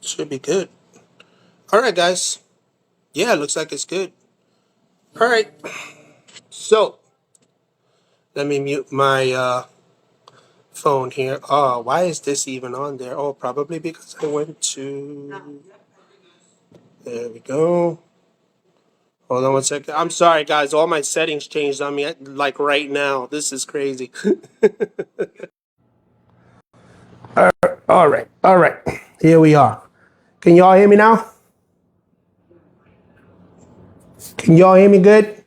Should be good. All right, guys. Yeah, it looks like it's good. All right. So let me mute my phone here. Oh, why is this even on there? Oh, probably because I went to. There we go. Hold on one second. I'm sorry, guys. All my settings changed on me like right now. This is crazy. All right. All right. Here we are. Can y'all hear me now? Can y'all hear me good?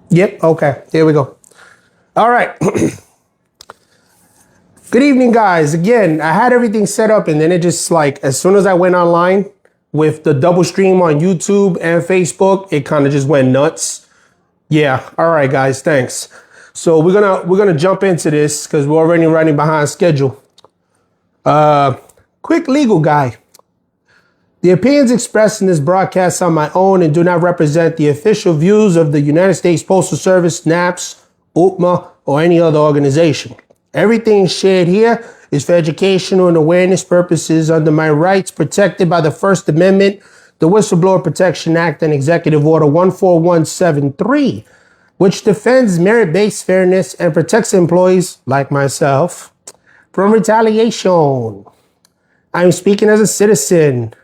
Yep. Okay. Here we go. All right. Good evening, guys. Again, I had everything set up and then it just like, as soon as I went online with the double stream on YouTube and Facebook, it kind of just went nuts. Yeah. All right, guys. Thanks. So we're gonna jump into this because we're already running behind schedule. Quick legal guy. The opinions expressed in this broadcast are my own and do not represent the official views of the United States Postal Service, NAPS, UPMA, or any other organization. Everything shared here is for educational and awareness purposes under my rights protected by the First Amendment, the Whistleblower Protection Act, and Executive Order 14173, which defends merit-based fairness and protects employees like myself from retaliation. I'm speaking as a citizen,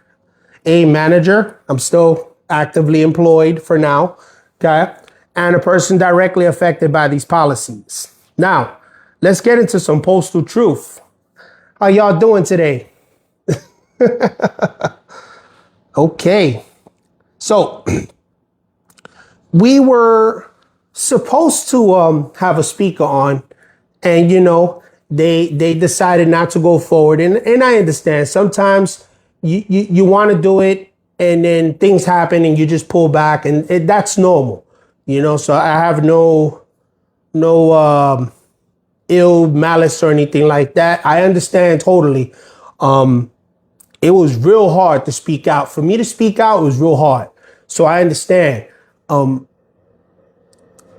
a manager. I'm still actively employed for now, okay? And a person directly affected by these policies. Now, let's get into some postal truth. How y'all doing today? Okay. So, we were supposed to have a speaker on, and they decided not to go forward. And I understand sometimes you want to do it and then things happen and you just pull back, and that's normal, so I have no ill malice or anything like that. I understand totally. It was real hard to speak out. For me to speak out, it was real hard. So I understand.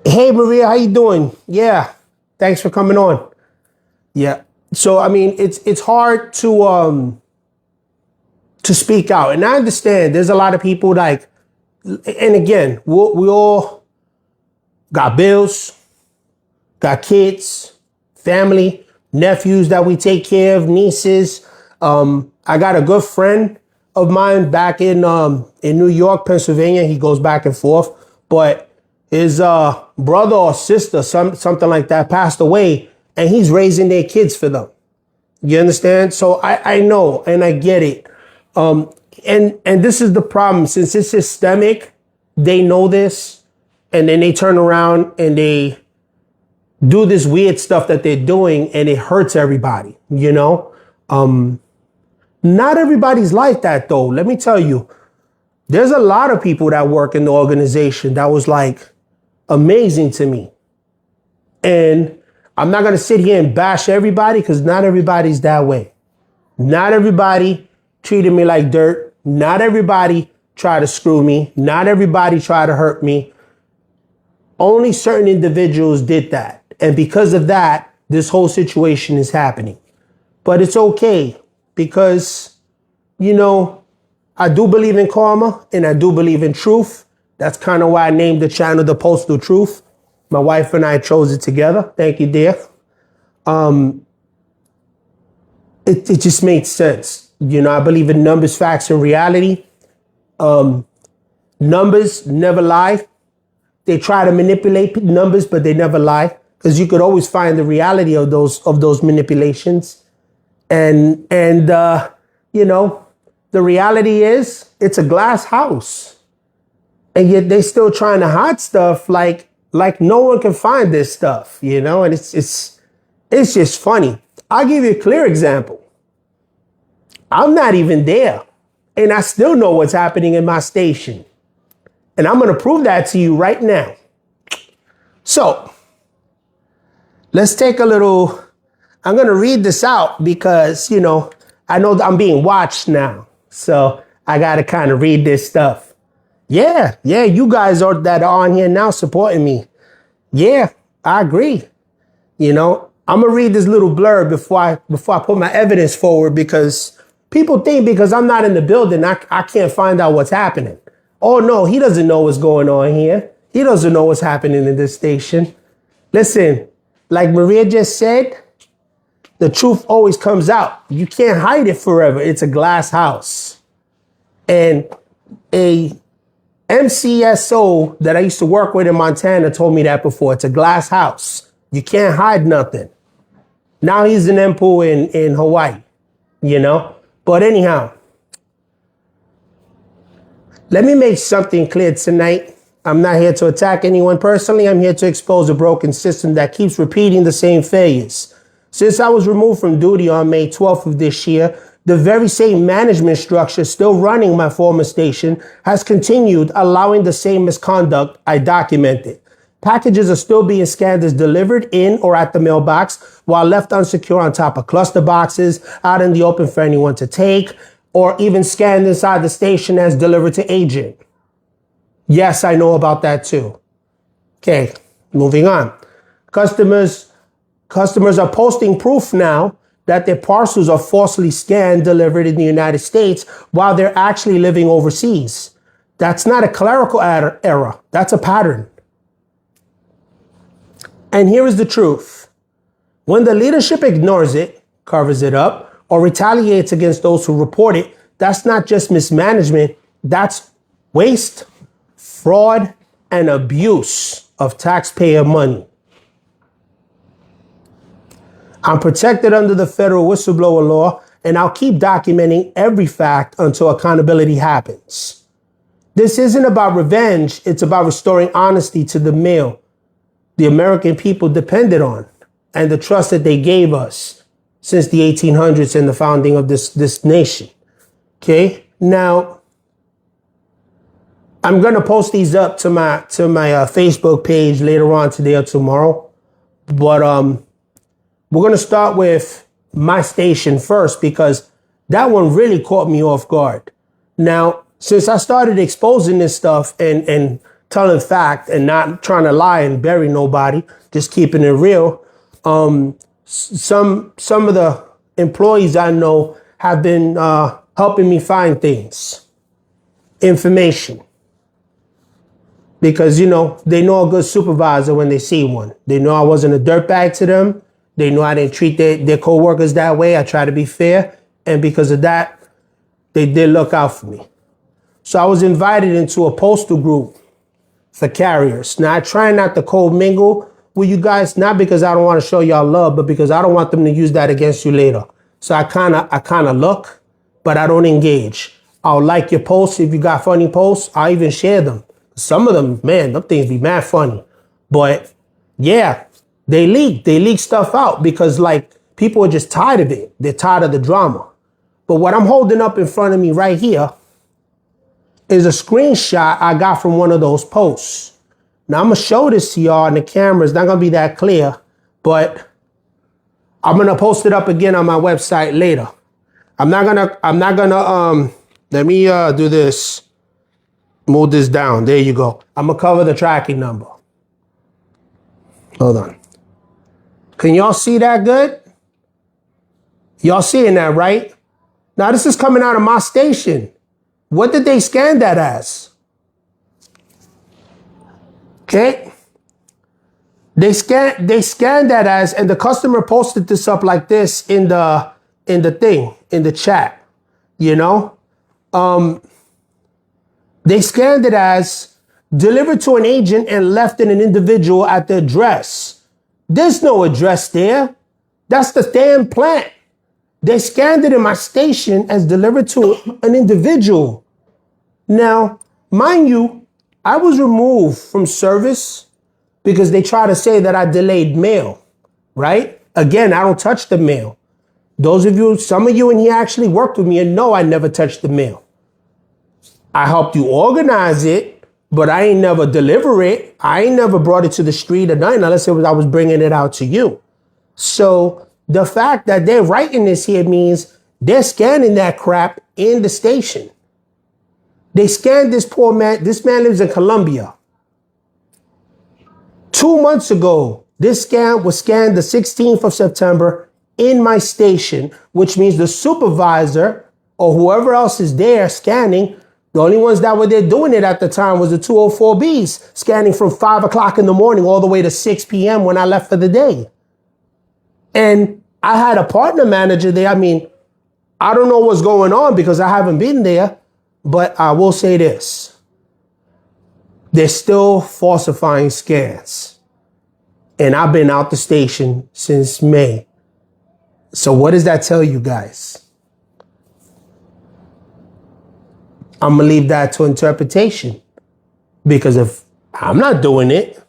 Hey Maria, how you doing? Yeah. Thanks for coming on. Yeah. So I mean, it's hard to speak out. And I understand there's a lot of people like, and again, we all got bills, got kids, family, nephews that we take care of, nieces. I got a good friend of mine back in New York, Pennsylvania. He goes back and forth, but his brother or sister, something like that, passed away, and he's raising their kids for them. You understand? So I know and I get it. And this is the problem. Since it's systemic, they know this, and then they turn around and they do this weird stuff that they're doing, and it hurts everybody, Not everybody's like that, though. Let me tell you, there's a lot of people that work in the organization that was like amazing to me. And I'm not going to sit here and bash everybody because not everybody's that way. Not everybody treated me like dirt. Not everybody tried to screw me. Not everybody tried to hurt me. Only certain individuals did that. And because of that, this whole situation is happening. But it's okay because, I do believe in karma and I do believe in truth. That's kind of why I named the channel The Postal Truth. My wife and I chose it together. Thank you, dear. It just made sense. I believe in numbers, facts, and reality. Numbers never lie. They try to manipulate numbers, but they never lie, because you could always find the reality of those manipulations. And the reality is it's a glass house, and yet they still trying to hide stuff like no one can find this stuff, and it's just funny. I'll give you a clear example. I'm not even there, and I still know what's happening in my station. And I'm going to prove that to you right now. So let's take a little, I'm going to read this out because, I know that I'm being watched now. So I got to kind of read this stuff. Yeah, you guys that are on here now supporting me. Yeah, I agree. I'm gonna read this little blurb before I put my evidence forward, because people think because I'm not in the building, I can't find out what's happening. Oh no, he doesn't know what's going on here. He doesn't know what's happening in this station. Listen, like Maria just said, the truth always comes out. You can't hide it forever. It's a glass house. And a MCSO that I used to work with in Montana told me that before. It's a glass house. You can't hide nothing. Now he's an empu in Hawaii, you know? But anyhow, let me make something clear tonight. I'm not here to attack anyone personally. I'm here to expose a broken system that keeps repeating the same failures. Since I was removed from duty on May 12th of this year, the very same management structure still running my former station has continued allowing the same misconduct I documented. Packages are still being scanned as delivered in or at the mailbox, while left unsecure on top of cluster boxes out in the open for anyone to take, or even scanned inside the station as delivered to agent. Yes, I know about that too. Okay, moving on. Customers are posting proof now that their parcels are falsely scanned, delivered in the United States while they're actually living overseas. That's not a clerical error. That's a pattern. And here is the truth. When the leadership ignores it, covers it up, or retaliates against those who report it, that's not just mismanagement. That's waste, fraud, and abuse of taxpayer money. I'm protected under the federal whistleblower law, and I'll keep documenting every fact until accountability happens. This isn't about revenge. It's about restoring honesty to the mail the American people depended on and the trust that they gave us since the 1800s and the founding of this nation. Okay? Now, I'm going to post these up to my Facebook page later on today or tomorrow. But we're going to start with my station first, because that one really caught me off guard. Now, since I started exposing this stuff and telling fact and not trying to lie and bury nobody, just keeping it real, some of the employees I know have been helping me find things, information. Because, you know, they know a good supervisor when they see one. They know I wasn't a dirtbag to them. They know I didn't treat their co-workers that way. I try to be fair. And because of that, they did look out for me. So I was invited into a postal group for carriers. Now, I try not to co-mingle with you guys, not because I don't want to show y'all love, but because I don't want them to use that against you later. So I kind of look, but I don't engage. I'll like your posts. If you got funny posts, I'll even share them. Some of them, man, them things be mad funny. But yeah, they leak stuff out because, like, people are just tired of it. They're tired of the drama. But what I'm holding up in front of me right here is a screenshot I got from one of those posts. Now I'm gonna show this to y'all, and the camera is not gonna be that clear, but I'm gonna post it up again on my website later. I'm not gonna let me do this. Move this down. There you go. I'm gonna cover the tracking number. Hold on. Can y'all see that good? Y'all seeing that, right? Now this is coming out of my station. What did they scan that as? Okay. They scanned that as, and the customer posted this up like this in the chat, you know? They scanned it as delivered to an agent and left in an individual at the address. There's no address there. That's the damn plant. They scanned it in my station as delivered to an individual. Now, mind you, I was removed from service because they try to say that I delayed mail, right? Again, I don't touch the mail. Some of you in here actually worked with me and know I never touched the mail. I helped you organize it, but I ain't never deliver it. I ain't never brought it to the street or nothing unless I was bringing it out to you. So the fact that they're writing this here means they're scanning that crap in the station. They scanned this poor man. This man lives in Colombia. 2 months ago, This scan was scanned the 16th of September in my station, which means the supervisor or whoever else is there scanning, the only ones that were there doing it at the time was the 204Bs, scanning from 5 o'clock in the morning all the way to 6 p.m. when I left for the day. And I had a partner manager there. I mean, I don't know what's going on because I haven't been there, but I will say this. They're still falsifying scans. And I've been out the station since May. So what does that tell you guys? I'm going to leave that to interpretation. Because if I'm not doing it,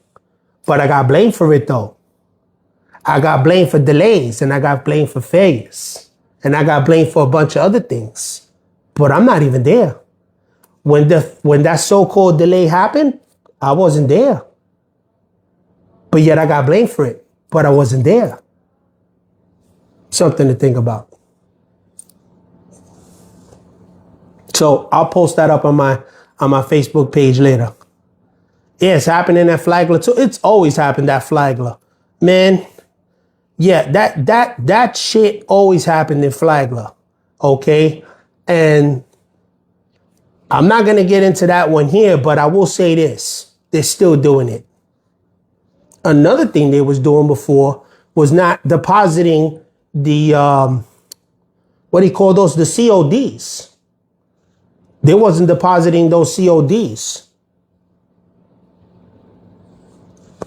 but I got blamed for it though. I got blamed for delays and I got blamed for failures. And I got blamed for a bunch of other things. But I'm not even there. When that so-called delay happened, I wasn't there. But yet I got blamed for it, but I wasn't there. Something to think about. So I'll post that up on my Facebook page later. Yeah, it's happening at Flagler too. It's always happened at Flagler. Man, yeah, that shit always happened in Flagler. Okay? And I'm not gonna get into that one here, but I will say this. They're still doing it. Another thing they was doing before was not depositing the, what do you call those? The CODs. They wasn't depositing those CODs.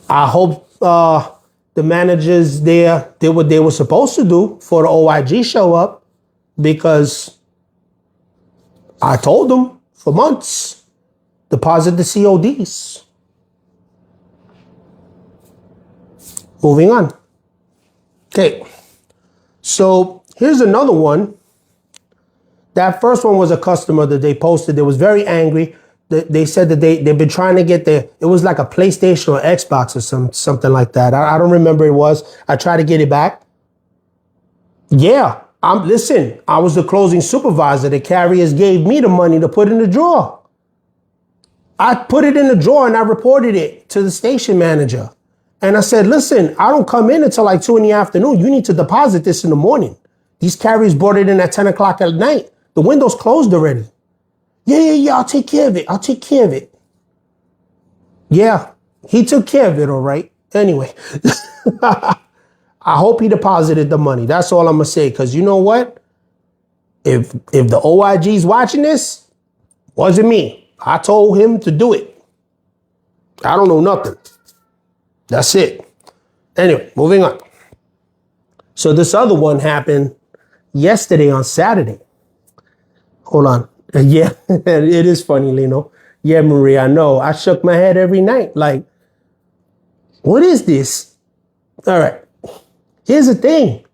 I hope the managers there did what they were supposed to do for the OIG show up, because I told them for months, deposit the CODs. Moving on. Okay, so here's another one. That first one was a customer that they posted. They was very angry. They said that they've been trying to get it was like a PlayStation or Xbox or something like that. I don't remember it was. I tried to get it back. Yeah, listen, I was the closing supervisor. The carriers gave me the money to put in the drawer. I put it in the drawer and I reported it to the station manager. And I said, listen, I don't come in until like 2 in the afternoon. You need to deposit this in the morning. These carriers brought it in at 10 o'clock at night. The window's closed already. Yeah, I'll take care of it. I'll take care of it. Yeah, he took care of it, all right. Anyway, I hope he deposited the money. That's all I'm going to say. Because you know what? If the OIG's watching this, wasn't me. I told him to do it. I don't know nothing. That's it. Anyway, moving on. So this other one happened yesterday on Saturday. Hold on. Yeah, it is funny, Lino. Yeah, Maria, I know. I shook my head every night. Like, what is this? All right. Here's the thing.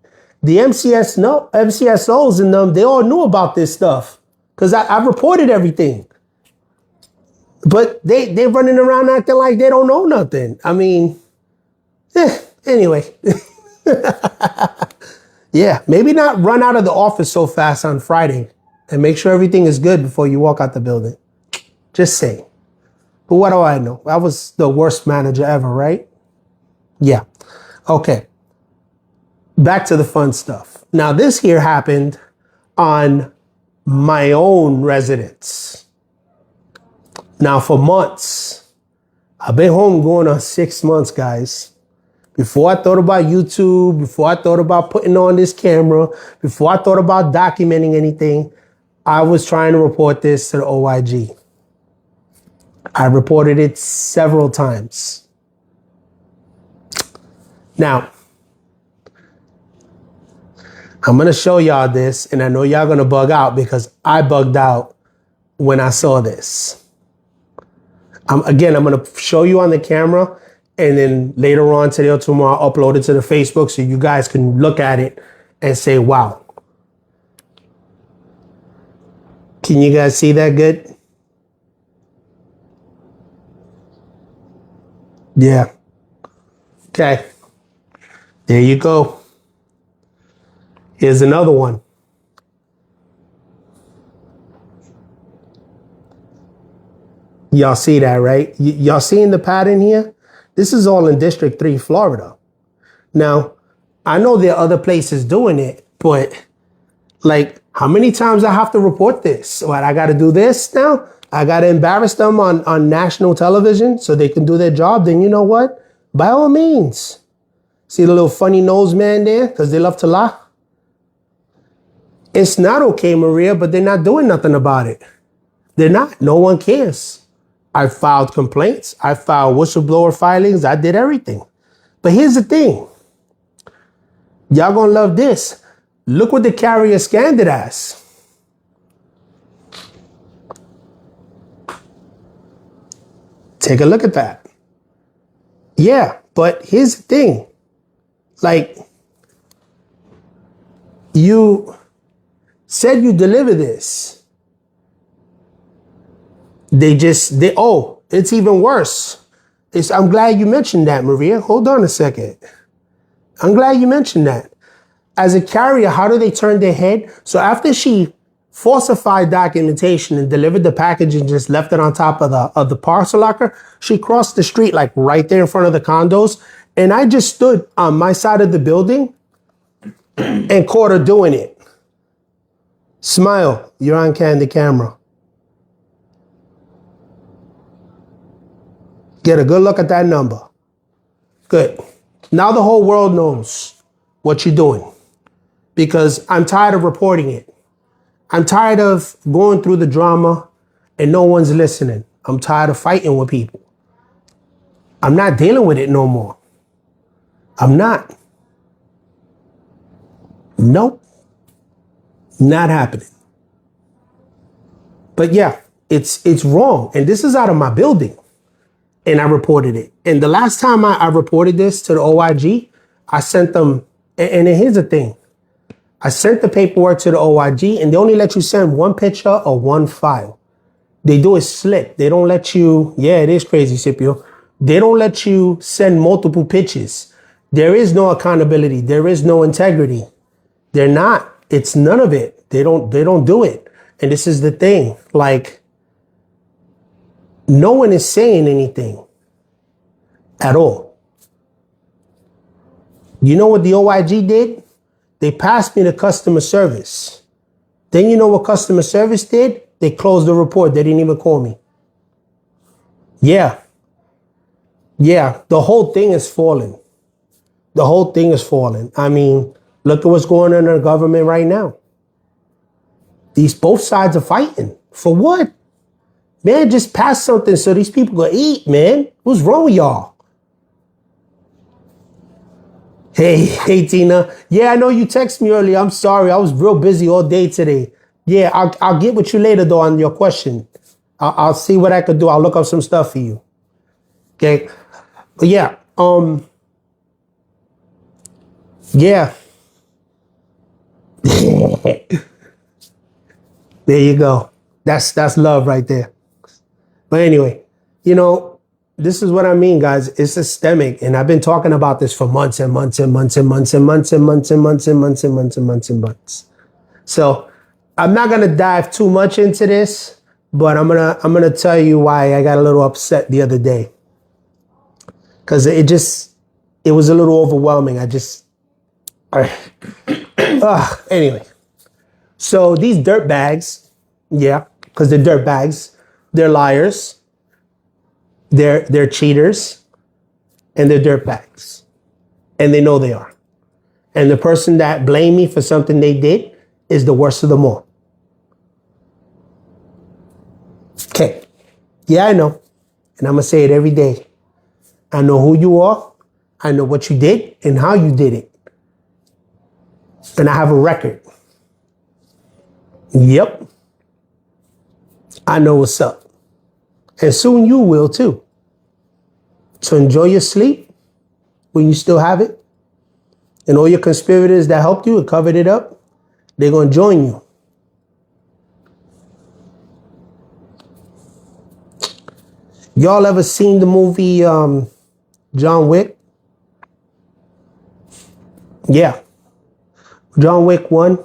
The MCSOs and them, they all knew about this stuff because I reported everything. But they're running around acting like they don't know nothing. I mean, anyway. Yeah, maybe not run out of the office so fast on Friday and make sure everything is good before you walk out the building. Just saying. But what do I know? I was the worst manager ever, right? Yeah. Okay. Back to the fun stuff. Now, this here happened on my own residence. Now, for months, I've been home going on 6 months, guys. Before I thought about YouTube, before I thought about putting on this camera, before I thought about documenting anything, I was trying to report this to the OIG. I reported it several times. Now, I'm going to show y'all this, and I know y'all going to bug out because I bugged out when I saw this. Again, I'm going to show you on the camera, and then later on today or tomorrow, I'll upload it to the Facebook so you guys can look at it and say, wow. Can you guys see that good? Yeah. Okay. There you go. Here's another one. Y'all see that, right? Y'all seeing the pattern here? This is all in District 3, Florida. Now, I know there are other places doing it, but like, how many times I have to report this? What, I got to do this now? I got to embarrass them on national television so they can do their job? Then you know what? By all means. See the little funny nose man there? Because they love to lie. It's not okay, Maria, but they're not doing nothing about it. They're not. No one cares. I filed complaints. I filed whistleblower filings. I did everything. But here's the thing. Y'all gonna love this. Look what the carrier scanned it as. Take a look at that. Yeah, but here's the thing. Like, you said you deliver this. It's even worse. I'm glad you mentioned that, Maria. Hold on a second. I'm glad you mentioned that. As a carrier, how do they turn their head? So after she falsified documentation and delivered the package and just left it on top of the parcel locker, she crossed the street, like right there in front of the condos. And I just stood on my side of the building and caught her doing it. Smile, you're on candid camera. Get a good look at that number. Good. Now the whole world knows what you're doing, because I'm tired of reporting it. I'm tired of going through the drama and no one's listening. I'm tired of fighting with people. I'm not dealing with it no more. I'm not. Nope. Not happening. But yeah, it's wrong. And this is out of my building. And I reported it. And the last time I reported this to the OIG, I sent them, and here's the thing. I sent the paperwork to the OIG, and they only let you send one picture or one file. They do it slick. They don't let you, yeah, it is crazy, Scipio. They don't let you send multiple pictures. There is no accountability. There is no integrity. They're not. It's none of it. They don't do it. And this is the thing. Like, no one is saying anything at all. You know what the OIG did? They passed me to customer service. Then you know what customer service did? They closed the report. They didn't even call me. Yeah. Yeah, the whole thing is falling. The whole thing is falling. I mean, look at what's going on in the government right now. Both sides are fighting. For what? Man, just pass something so these people go eat, man. What's wrong with y'all? Hey, Tina. Yeah, I know you texted me earlier. I'm sorry. I was real busy all day today. Yeah, I'll get with you later, though, on your question. I'll see what I could do. I'll look up some stuff for you. Okay? But yeah, yeah. There you go. That's love right there. But anyway, you know, this is what I mean, guys. It's systemic. And I've been talking about this for months and months and months and months and months and months and months and months and months and months and months. So I'm not gonna dive too much into this, but I'm gonna tell you why I got a little upset the other day. Cause it was a little overwhelming. Anyway. So these dirt bags, yeah, because they're dirt bags, they're liars, they're cheaters, and they're dirt bags. And they know they are. And the person that blamed me for something they did is the worst of them all. Okay. Yeah, I know. And I'm going to say it every day. I know who you are. I know what you did and how you did it. And I have a record. Yep. I know what's up. And soon you will too. So enjoy your sleep when you still have it. And all your conspirators that helped you and covered it up, they're going to join you. Y'all ever seen the movie John Wick? Yeah. John Wick 1.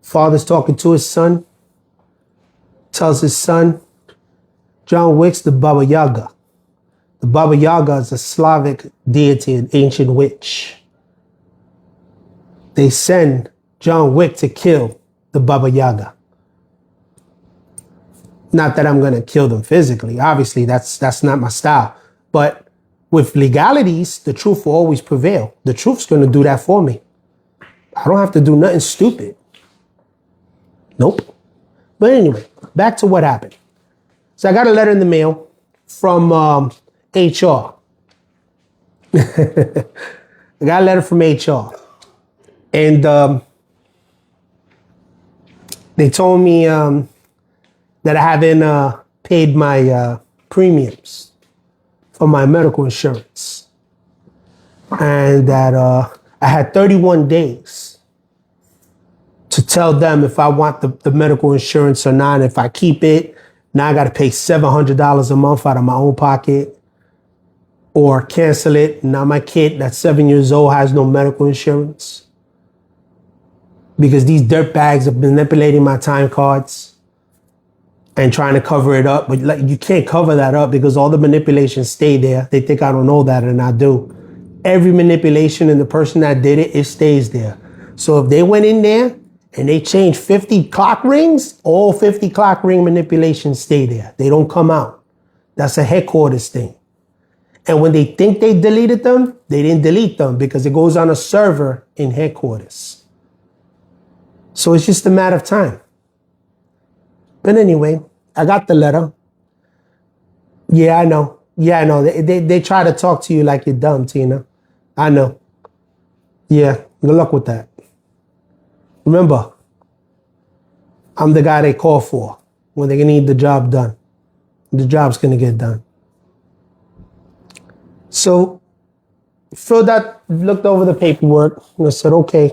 Father's talking to his son. Tells his son, John Wick's the Baba Yaga. The Baba Yaga is a Slavic deity, an ancient witch. They send John Wick to kill the Baba Yaga. Not that I'm going to kill them physically. Obviously, that's not my style. But with legalities, the truth will always prevail. The truth's going to do that for me. I don't have to do nothing stupid. Nope. But anyway, back to what happened. So I got a letter in the mail from HR. I got a letter from HR. And they told me that I haven't paid my premiums for my medical insurance. And that I had 31 days to tell them if I want the medical insurance or not. If I keep it, now I got to pay $700 a month out of my own pocket, or cancel it. Now my kid that's 7 years old has no medical insurance because these dirtbags are manipulating my time cards and trying to cover it up. But you can't cover that up because all the manipulations stay there. They think I don't know that, and I do. Every manipulation and the person that did it stays there. So if they went in there and they changed 50 clock rings, all 50 clock ring manipulations stay there. They don't come out. That's a headquarters thing. And when they think they deleted them, they didn't delete them because it goes on a server in headquarters. So it's just a matter of time. But anyway, I got the letter. Yeah, I know. They try to talk to you like you're dumb, Tina. I know. Yeah, good luck with that. Remember, I'm the guy they call for when they need the job done. The job's gonna get done. So, looked over the paperwork, and I said, okay.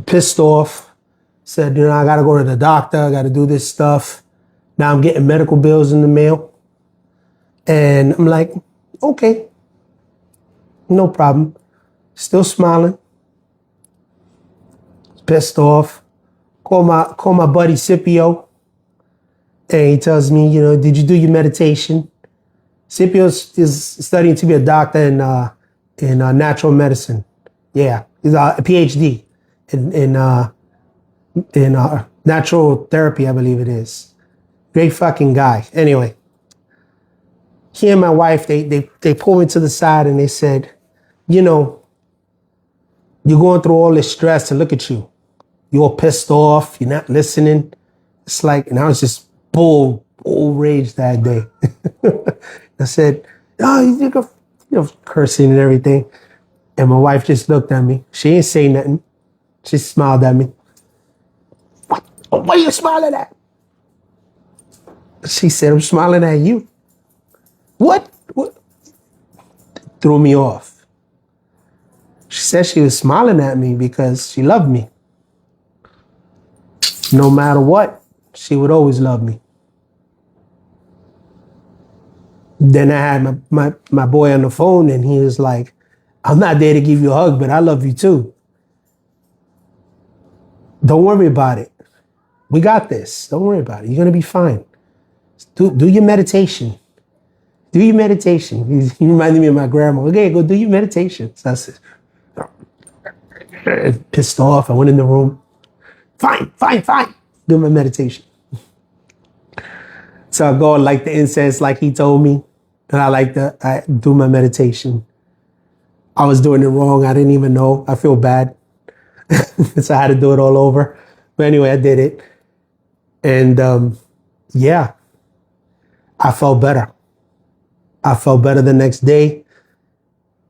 Pissed off. Said, I gotta go to the doctor, I gotta do this stuff. Now I'm getting medical bills in the mail. And I'm like, okay, no problem. Still smiling. Pissed off. Call my buddy Scipio. And he tells me, did you do your meditation? Scipio is studying to be a doctor in natural medicine. Yeah, he's a PhD in natural therapy, I believe it is. Great fucking guy. Anyway, he and my wife, they pulled me to the side and they said, you're going through all this stress and look at you. You're all pissed off. You're not listening. It's like, and I was just bull rage that day. I said, you're cursing and everything. And my wife just looked at me. She ain't say nothing. She smiled at me. What are you smiling at? She said, I'm smiling at you. What? Threw me off. She said she was smiling at me because she loved me. No matter what, she would always love me. Then I had my boy on the phone and he was like, I'm not there to give you a hug, but I love you too. Don't worry about it. We got this. Don't worry about it. You're going to be fine. Do your meditation. Do your meditation. He reminded me of my grandma. Okay, go do your meditation. So I said, pissed off. I went in the room. Fine. Do my meditation. So I go and light the incense like he told me. And I do my meditation. I was doing it wrong. I didn't even know. I feel bad. So I had to do it all over. But anyway, I did it. And yeah, I felt better. I felt better the next day.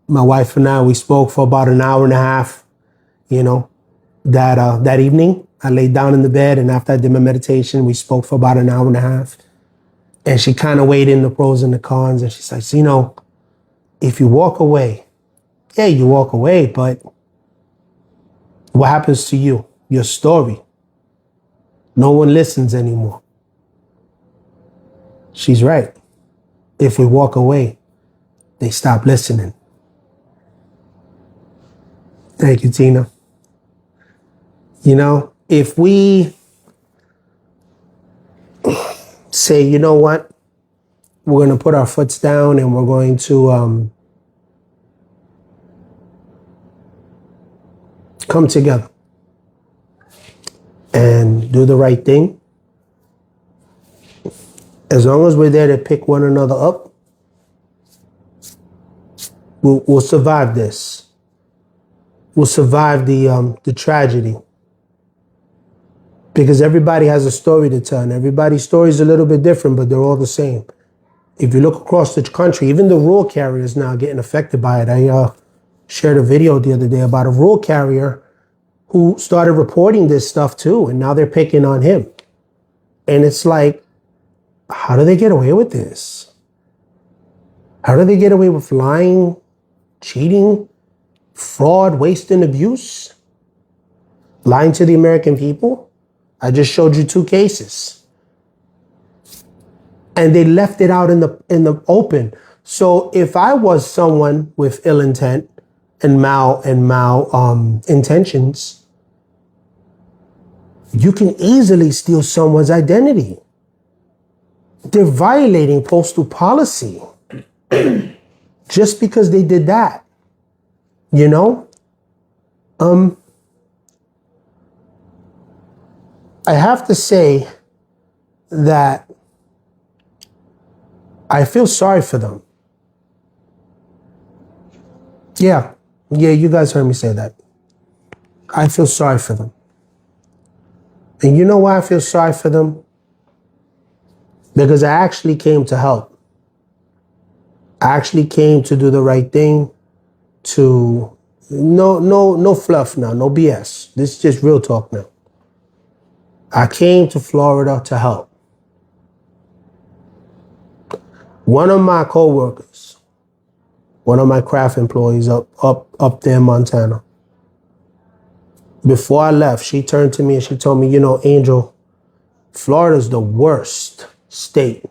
My wife and I, we spoke for about an hour and a half, that evening. I laid down in the bed, and after I did my meditation, we spoke for about an hour and a half. And she kind of weighed in the pros and the cons, and she says, if you walk away, yeah, you walk away, but what happens to you? Your story. No one listens anymore. She's right. If we walk away, they stop listening. Thank you, Tina. If we say, you know what? we're going to put our foots down and we're going to come together and do the right thing. As long as we're there to pick one another up, we'll survive this. We'll survive the tragedy. Because everybody has a story to tell, and everybody's story is a little bit different, but they're all the same. If you look across the country, even the rural carriers now getting affected by it. I shared a video the other day about a rural carrier who started reporting this stuff too, and now they're picking on him. And it's like, how do they get away with this? How do they get away with lying, cheating, fraud, waste, and abuse? Lying to the American people? I just showed you 2 cases. And they left it out in the open. So if I was someone with ill intent and mal intentions, you can easily steal someone's identity. They're violating postal policy just because they did that. You know? I have to say that I feel sorry for them. Yeah, you guys heard me say that. I feel sorry for them. And you know why I feel sorry for them? Because I actually came to help. I actually came to do the right thing, to no fluff now, no BS. This is just real talk now. I came to Florida to help. One of my coworkers, one of my craft employees up there in Montana, before I left, she turned to me and she told me, you know, Angel, Florida's the worst state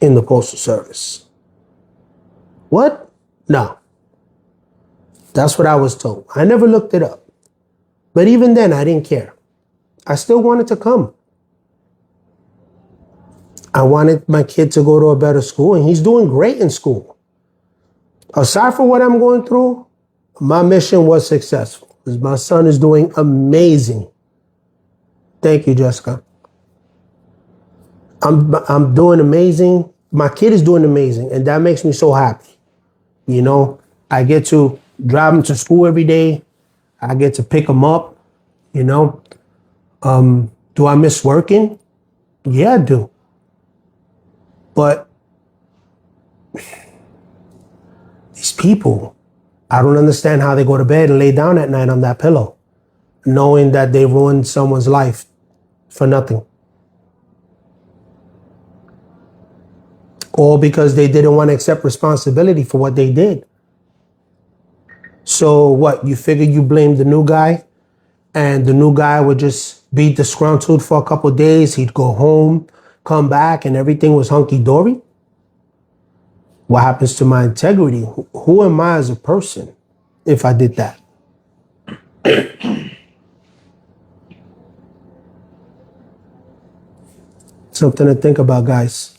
in the Postal Service. What? No. That's what I was told. I never looked it up. But even then, I didn't care. I still wanted to come. I wanted my kid to go to a better school, and he's doing great in school. Aside from what I'm going through, my mission was successful. Because my son is doing amazing. Thank you, Jessica. I'm doing amazing. My kid is doing amazing, and that makes me so happy. You know, I get to drive him to school every day. I get to pick him up, you know. Do I miss working? Yeah, I do. But these people, I don't understand how they go to bed and lay down at night on that pillow, knowing that they ruined someone's life for nothing. All because they didn't want to accept responsibility for what they did. So what, you figure you blame the new guy, and the new guy would just be disgruntled for a couple of days. He'd go home, come back, and everything was hunky-dory? What happens to my integrity? Who am I as a person if I did that? Something to think about, guys.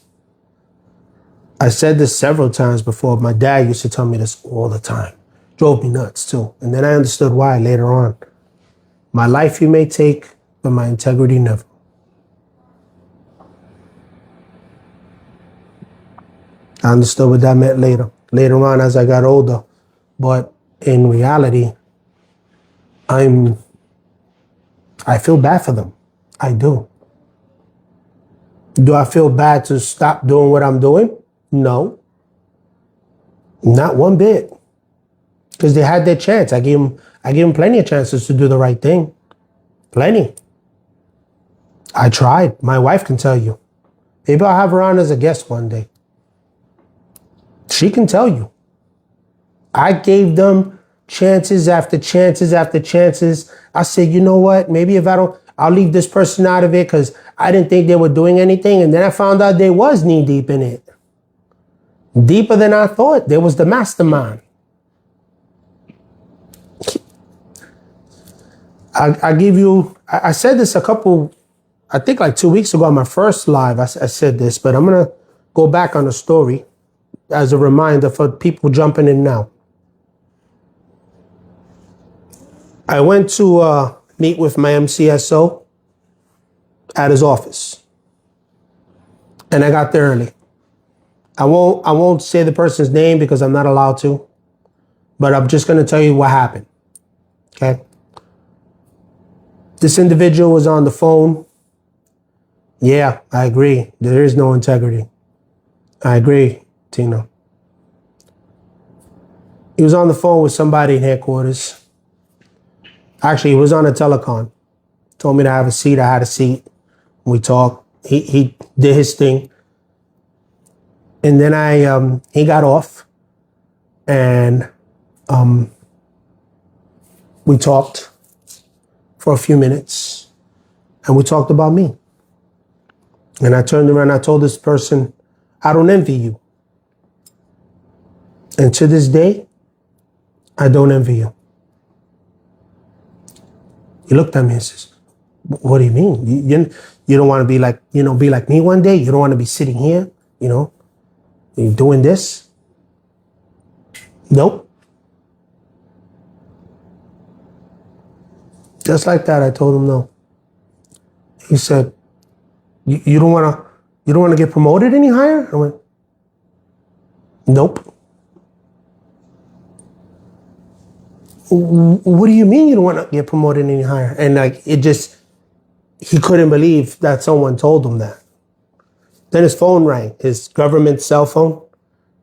I said this several times before. My dad used to tell me this all the time. Drove me nuts, too. And then I understood why later on. My life you may take, but my integrity never. I understood what that meant later on as I got older. But in reality, I feel bad for them. I do. Do I feel bad to stop doing what I'm doing? No. Not one bit. Because they had their chance. I gave them plenty of chances to do the right thing. Plenty. I tried. My wife can tell you. Maybe I'll have her on as a guest one day. She can tell you. I gave them chances after chances after chances. I said, you know what? Maybe if I don't, I'll leave this person out of it because I didn't think they were doing anything. And then I found out they was knee deep in it. Deeper than I thought. There was the mastermind. I said this I think like 2 weeks ago on my first live, I said this, but I'm going to go back on the story as a reminder for people jumping in now. I went to meet with my MCSO at his office, and I got there early. I won't say the person's name because I'm not allowed to, but I'm just going to tell you what happened. Okay. This individual was on the phone. Yeah, I agree. There is no integrity. I agree, Tina. He was on the phone with somebody in headquarters. Actually, he was on a telecon. Told me to have a seat. I had a seat. We talked. He did his thing. And then he got off, and we talked for a few minutes, and we talked about me. And I turned around, I told this person, I don't envy you. And to this day, I don't envy you. He looked at me and says, what do you mean? You don't want to be like, be like me one day? You don't want to be sitting here, you doing this? Nope. Just like that, I told him no. He said, you don't want to get promoted any higher? I went, nope. What do you mean you don't want to get promoted any higher? And he couldn't believe that someone told him that. Then his phone rang, his government cell phone,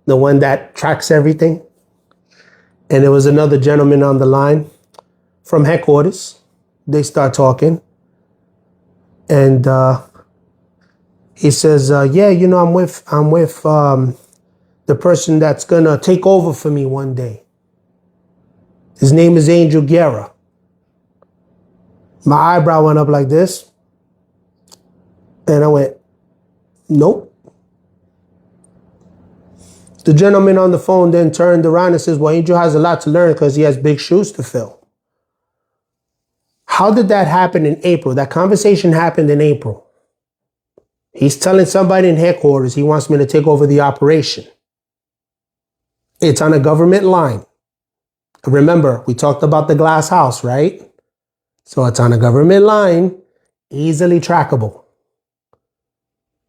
the one that tracks everything. And there was another gentleman on the line from headquarters. They start talking. And he says, yeah, I'm with the person that's going to take over for me one day. His name is Angel Guerra. My eyebrow went up like this. And I went, nope. The gentleman on the phone then turned around and says, well, Angel has a lot to learn because he has big shoes to fill. How did that happen in April? That conversation happened in April. He's telling somebody in headquarters he wants me to take over the operation. It's on a government line. Remember, we talked about the glass house, right? So it's on a government line, easily trackable.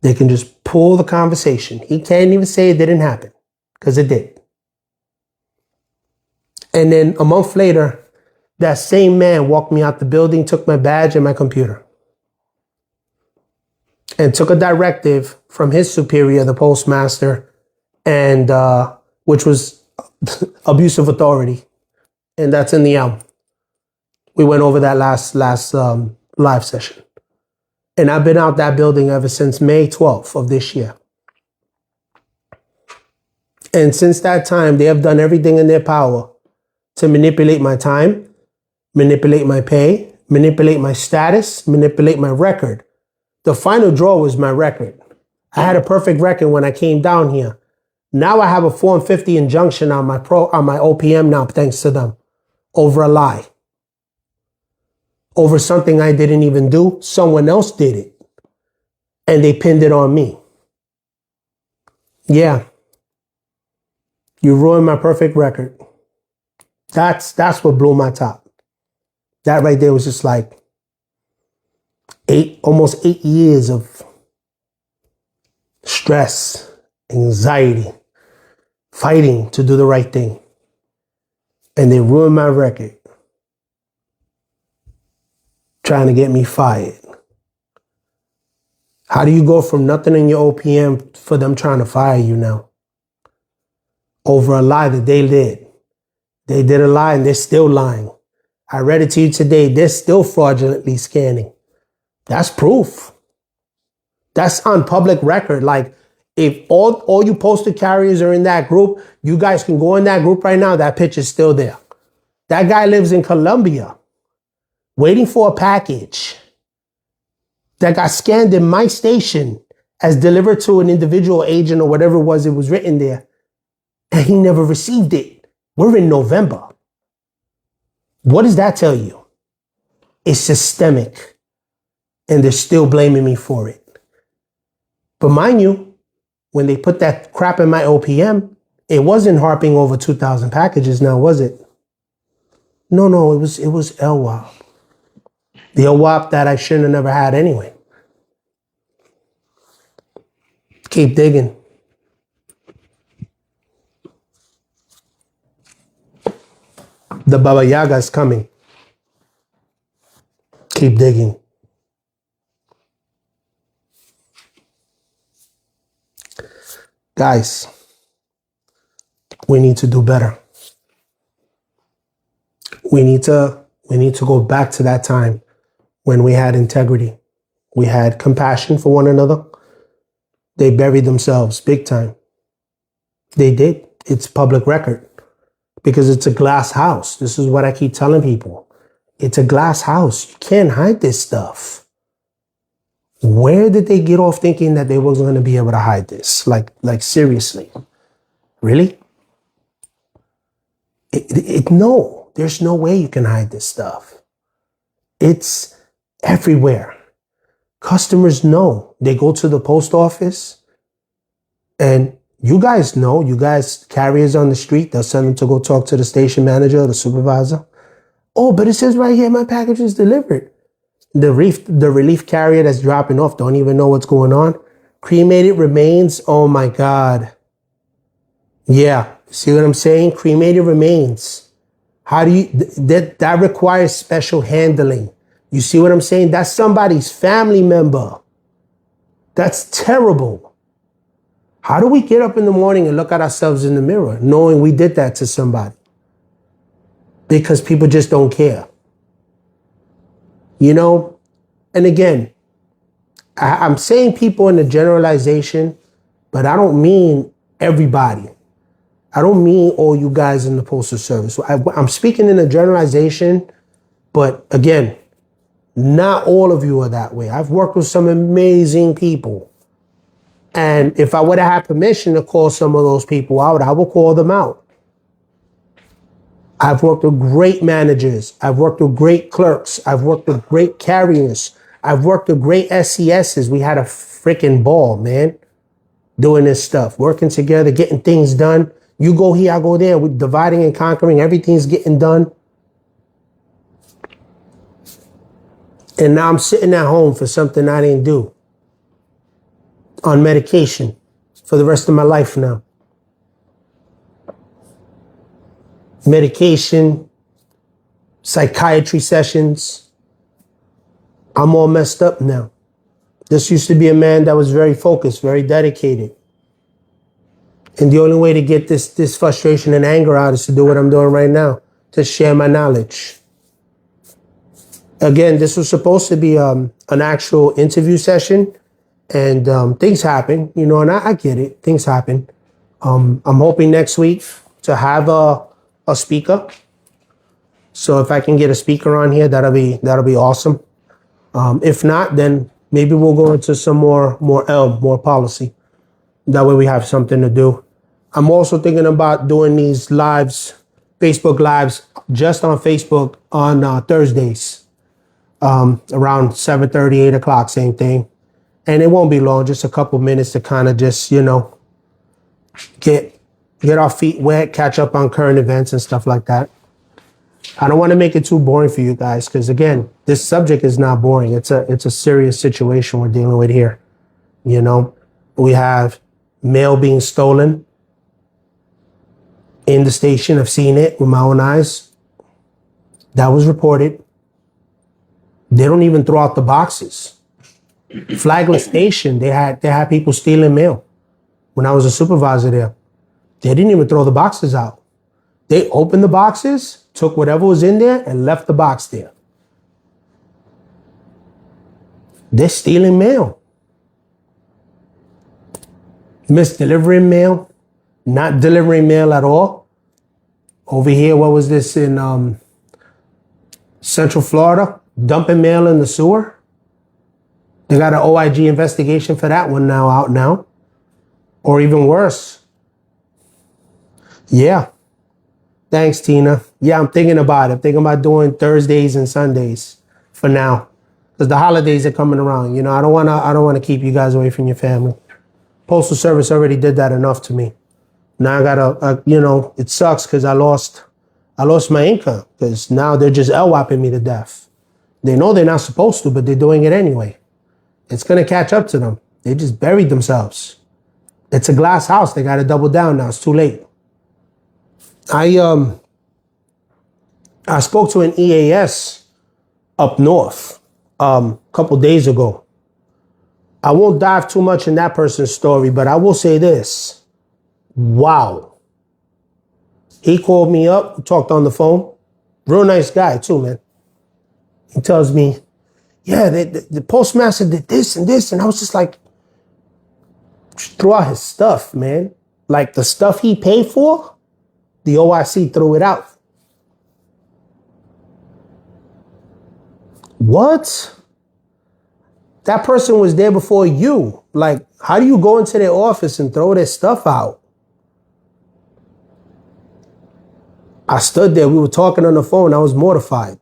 They can just pull the conversation. He can't even say it didn't happen, because it did. And then a month later, that same man walked me out the building, took my badge and my computer, and took a directive from his superior, the postmaster, and which was abuse of authority. And that's in the album. We went over that last live session. And I've been out that building ever since May 12th of this year. And since that time, they have done everything in their power to manipulate my time, manipulate my pay, manipulate my status, manipulate my record. The final draw was my record. I had a perfect record when I came down here. Now I have a 450 injunction on my OPM now, thanks to them. Over a lie. Over something I didn't even do. Someone else did it. And they pinned it on me. Yeah. You ruined my perfect record. That's what blew my top. That right there was just like almost 8 years of stress, anxiety, fighting to do the right thing. And they ruined my record, trying to get me fired. How do you go from nothing in your OPM for them trying to fire you now? Over a lie that they did. They did a lie and they're still lying. I read it to you today. They're still fraudulently scanning. That's proof. That's on public record. Like, if all you postal carriers are in that group, you guys can go in that group right now. That picture's still there. That guy lives in Colombia, waiting for a package that got scanned in my station as delivered to an individual agent or whatever it was written there. And he never received it. We're in November. What does that tell you? It's systemic. And they're still blaming me for it. But mind you, when they put that crap in my OPM, it wasn't harping over 2,000 packages now, was it? No, it was LWAP. The LWAP that I shouldn't have never had anyway. Keep digging. The Baba Yaga is coming. Keep digging. Guys, we need to do better. We need to go back to that time when we had integrity. We had compassion for one another. They buried themselves big time. They did. It's public record because it's a glass house. This is what I keep telling people. It's a glass house. You can't hide this stuff. Where did they get off thinking that they wasn't going to be able to hide this? Like seriously? Really? No, there's no way you can hide this stuff. It's everywhere. Customers know. They go to the post office and you guys know, you guys carriers on the street, they'll send them to go talk to the station manager or the supervisor. Oh, but it says right here, my package is delivered. The relief carrier that's dropping off don't even know what's going on. Cremated remains, oh my God. Yeah, see what I'm saying? Cremated remains. How do you, that requires special handling. You see what I'm saying? That's somebody's family member. That's terrible. How do we get up in the morning and look at ourselves in the mirror knowing we did that to somebody? Because people just don't care. You know, and again, I'm saying people in a generalization, but I don't mean everybody. I don't mean all you guys in the Postal Service. I'm speaking in a generalization, but again, not all of you are that way. I've worked with some amazing people. And if I would have had permission to call some of those people out, I would call them out. I've worked with great managers. I've worked with great clerks. I've worked with great carriers. I've worked with great SCSs. We had a freaking ball, man, doing this stuff, working together, getting things done. You go here, I go there. We're dividing and conquering. Everything's getting done. And now I'm sitting at home for something I didn't do. On medication for the rest of my life now. Medication, psychiatry sessions. I'm all messed up now. This used to be a man that was very focused, very dedicated. And the only way to get this frustration and anger out is to do what I'm doing right now, to share my knowledge. Again, this was supposed to be an actual interview session, and things happen, you know, and I get it. Things happen. I'm hoping next week to have a speaker. So if I can get a speaker on here, that'll be awesome. If not, then maybe we'll go into some more policy. That way we have something to do. I'm also thinking about doing these lives, Facebook lives, just on Facebook on Thursdays, around 7:30, 8 o'clock, same thing. And it won't be long, just a couple minutes to kind of just, you know, get our feet wet, catch up on current events and stuff like that. I don't want to make it too boring for you guys, because again, this subject is not boring. It's a serious situation we're dealing with here. You know, we have mail being stolen in the station. I've seen it with my own eyes. That was reported. They don't even throw out the boxes. Flagler Station, they had people stealing mail when I was a supervisor there. They didn't even throw the boxes out. They opened the boxes, took whatever was in there, and left the box there. They're stealing mail. Misdelivering mail, not delivering mail at all. Over here, what was this in Central Florida? Dumping mail in the sewer. They got an OIG investigation for that one now out now. Or even worse. Yeah. Thanks, Tina. Yeah, I'm thinking about it. I'm thinking about doing Thursdays and Sundays for now. Because the holidays are coming around. You know, I don't wanna keep you guys away from your family. Postal Service already did that enough to me. Now I gotta, it sucks because I lost my income because now they're just LWAPing me to death. They know they're not supposed to, but they're doing it anyway. It's gonna catch up to them. They just buried themselves. It's a glass house. They gotta double down now. It's too late. I spoke to an EAS up north a couple days ago. I won't dive too much in that person's story, but I will say this. Wow. He called me up, we talked on the phone. Real nice guy too, man. He tells me, yeah, the postmaster did this and this. And I was just like, just threw out his stuff, man. Like the stuff he paid for, the OIC threw it out. What? That person was there before you. Like, how do you go into their office and throw their stuff out? I stood there. We were talking on the phone. I was mortified.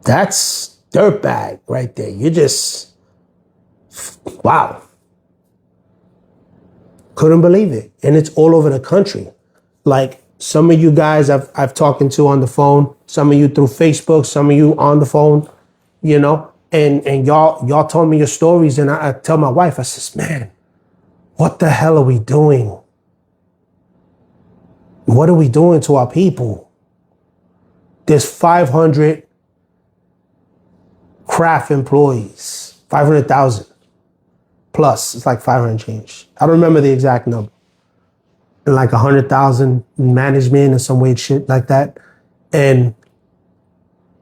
That's dirtbag right there. You just, wow. Couldn't believe it. And it's all over the country. Like some of you guys I've talked to on the phone, some of you through Facebook, some of you on the phone, and y'all told me your stories. And I tell my wife, I says, man, what the hell are we doing? What are we doing to our people? There's 500 craft employees, 500,000 plus. It's like 500 change. I don't remember the exact number. And like 100,000 in management and some weird shit like that. And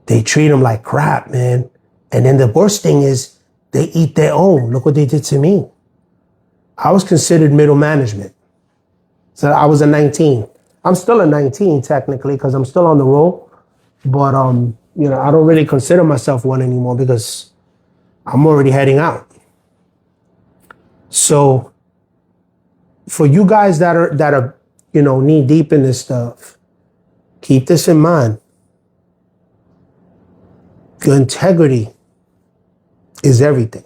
they treat them like crap, man. And then the worst thing is they eat their own. Look what they did to me. I was considered middle management. So I was a 19. I'm still a 19 technically because I'm still on the roll. But, I don't really consider myself one anymore because I'm already heading out. So for you guys that are knee deep in this stuff, keep this in mind. Your integrity is everything.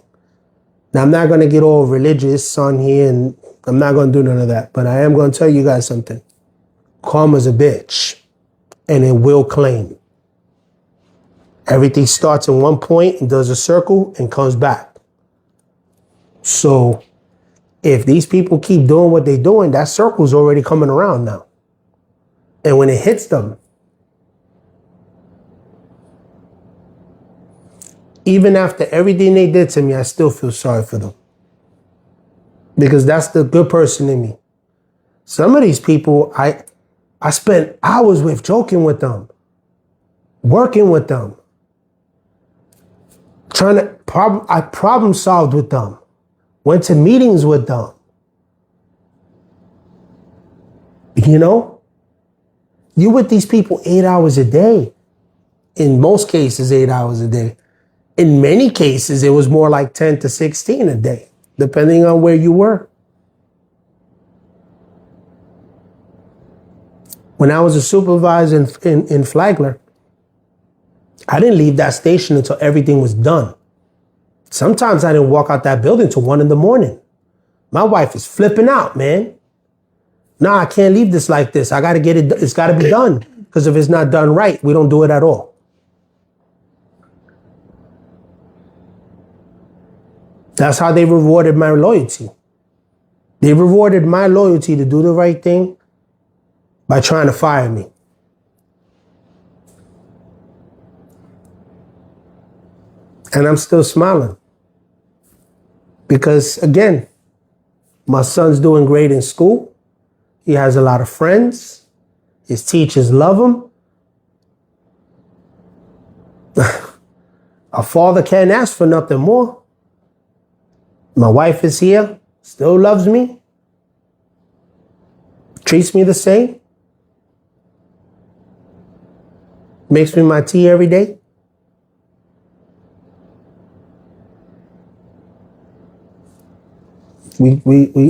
Now, I'm not going to get all religious on here and I'm not going to do none of that, but I am going to tell you guys something. Karma's a bitch and it will claim. Everything starts in one point and does a circle and comes back. So if these people keep doing what they're doing, that circle's already coming around now. And when it hits them, even after everything they did to me, I still feel sorry for them. Because that's the good person in me. Some of these people, I spent hours with joking with them, working with them, I problem solved with them, went to meetings with them. You with these people 8 hours a day. In most cases, 8 hours a day. In many cases, it was more like 10 to 16 a day, depending on where you were. When I was a supervisor in Flagler, I didn't leave that station until everything was done. Sometimes I didn't walk out that building till 1 a.m. My wife is flipping out, man. Nah, I can't leave this like this. I got to get it. It's got to be done. Because if it's not done right, we don't do it at all. That's how they rewarded my loyalty. They rewarded my loyalty to do the right thing by trying to fire me. And I'm still smiling. Because, again, my son's doing great in school. He has a lot of friends. His teachers love him. A father can't ask for nothing more. My wife is here, still loves me, treats me the same, makes me my tea every day. We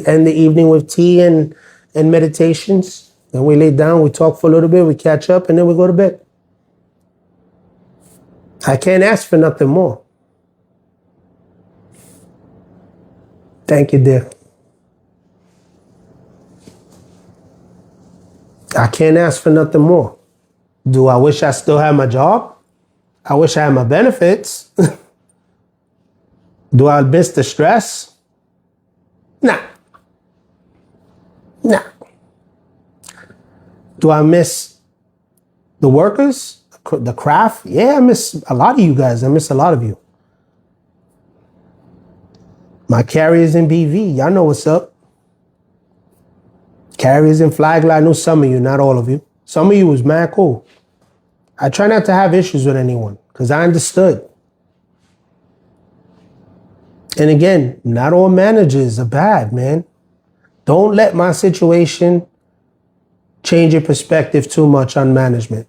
end the evening with tea and meditations. Then we lay down, we talk for a little bit, we catch up, and then we go to bed. I can't ask for nothing more. Thank you, dear. I can't ask for nothing more. Do I wish I still had my job? I wish I had my benefits. Do I miss the stress? Nah. Nah. Do I miss the workers? The craft? Yeah, I miss a lot of you guys. I miss a lot of you. My carriers in BV, y'all know what's up. Carriers in Flagler, I know some of you, not all of you. Some of you was mad cool. I try not to have issues with anyone because I understood. And again, not all managers are bad, man. Don't let my situation change your perspective too much on management.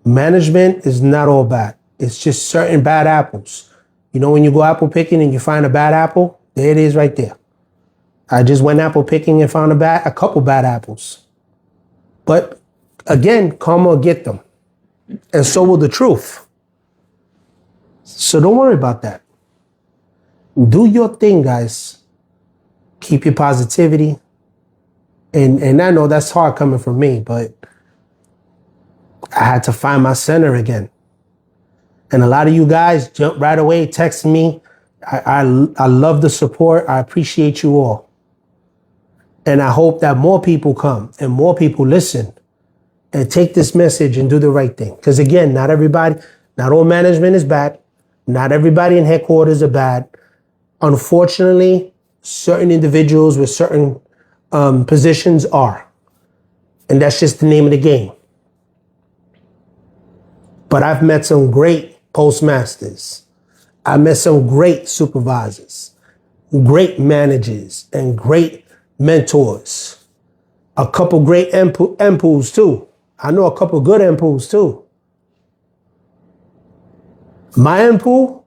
Management is not all bad. It's just certain bad apples. You know, when you go apple picking and you find a bad apple, there it is right there. I just went apple picking and found a couple bad apples. But again, karma will get them. And so will the truth. So don't worry about that. Do your thing, guys. Keep your positivity. And I know that's hard coming from me, but I had to find my center again. And a lot of you guys jumped right away, text me. I love the support. I appreciate you all. And I hope that more people come and more people listen and take this message and do the right thing. Because again, not all management is bad. Not everybody in headquarters are bad. Unfortunately, certain individuals with certain positions are. And that's just the name of the game. But I've met some great postmasters. I met some great supervisors, great managers, and great mentors. A couple great MPOs too. I know a couple good MPOs too. My MPO,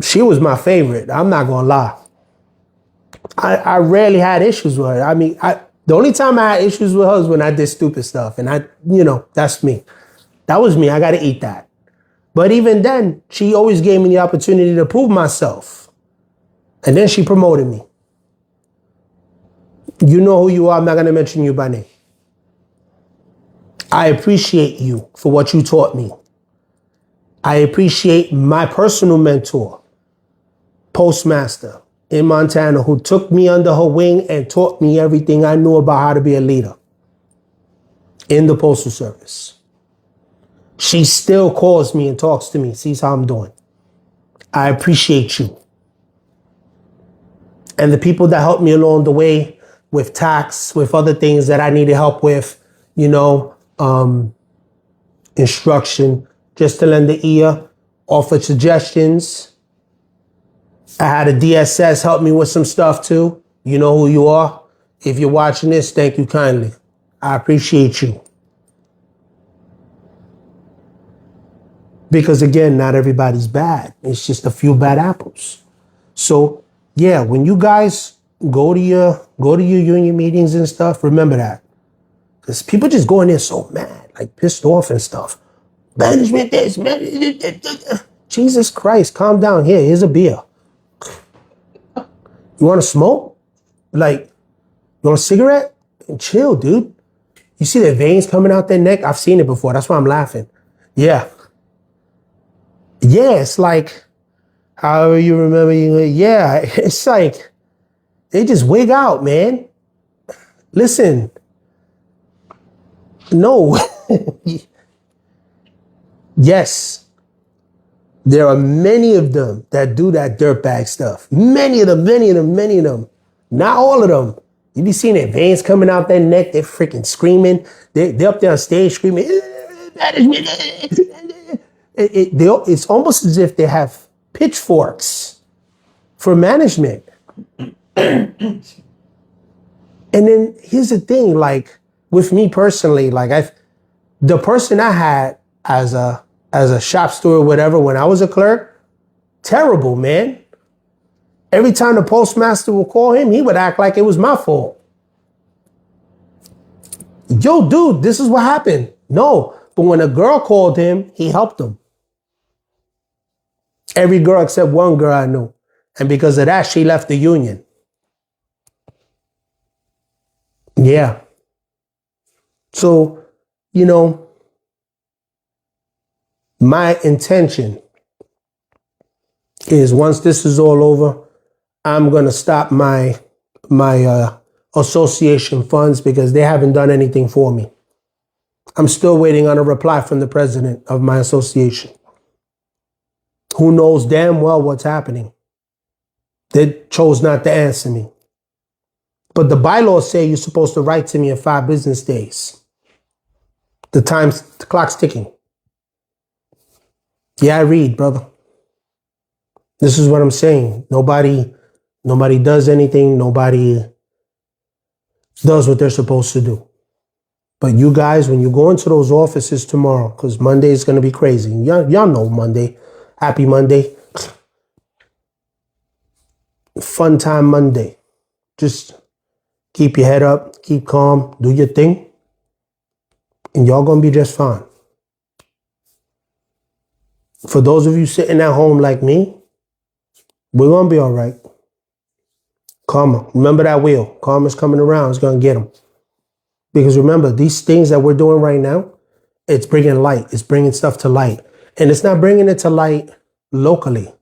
she was my favorite. I'm not gonna lie. I rarely had issues with her. I mean, the only time I had issues with her was when I did stupid stuff. And that's me. That was me. I gotta eat that. But even then, she always gave me the opportunity to prove myself. And then she promoted me. You know who you are. I'm not gonna mention you by name. I appreciate you for what you taught me. I appreciate my personal mentor, Postmaster in Montana, who took me under her wing and taught me everything I knew about how to be a leader in the Postal Service. She still calls me and talks to me, sees how I'm doing. I appreciate you. And the people that helped me along the way with tax, with other things that I needed help with, instruction, just to lend the ear, offer suggestions. I had a DSS help me with some stuff too. You know who you are. If you're watching this, thank you kindly. I appreciate you. Because again, not everybody's bad. It's just a few bad apples. So yeah, when you guys go to your union meetings and stuff, remember that. Because people just go in there so mad, like pissed off and stuff. Management this, Jesus Christ, calm down. Here's a beer. You want to smoke? Like, you want a cigarette? And chill, dude. You see the veins coming out their neck? I've seen it before. That's why I'm laughing. Yeah. Yeah, it's like, however you remember, yeah, it's like, they just wig out, man. Listen. No. Yes. There are many of them that do that dirtbag stuff. Many of them. Not all of them. You be seeing their veins coming out their neck. They're freaking screaming. They're up there on stage screaming. It's almost as if they have pitchforks for management. And then here's the thing, like with me personally, like the person I had as a shop steward or whatever when I was a clerk, terrible, man. Every time the postmaster would call him, he would act like it was my fault. Yo, dude, this is what happened. No, but when a girl called him, he helped them. Every girl except one girl I knew. And because of that, she left the union. Yeah. So, my intention is once this is all over, I'm going to stop my association funds because they haven't done anything for me. I'm still waiting on a reply from the president of my association, who knows damn well what's happening. They chose not to answer me. But the bylaws say you're supposed to write to me in 5 business days. The clock's ticking. Yeah, I read, brother. This is what I'm saying. Nobody does anything. Nobody does what they're supposed to do. But you guys, when you go into those offices tomorrow, because Monday is going to be crazy. Y'all know Monday. Happy Monday. Fun time Monday. Just keep your head up. Keep calm. Do your thing. And y'all going to be just fine. For those of you sitting at home like me, we're going to be all right. Karma. Remember that wheel. Karma's coming around. It's going to get them. Because remember, these things that we're doing right now, it's bringing light. It's bringing stuff to light. And it's not bringing it to light locally.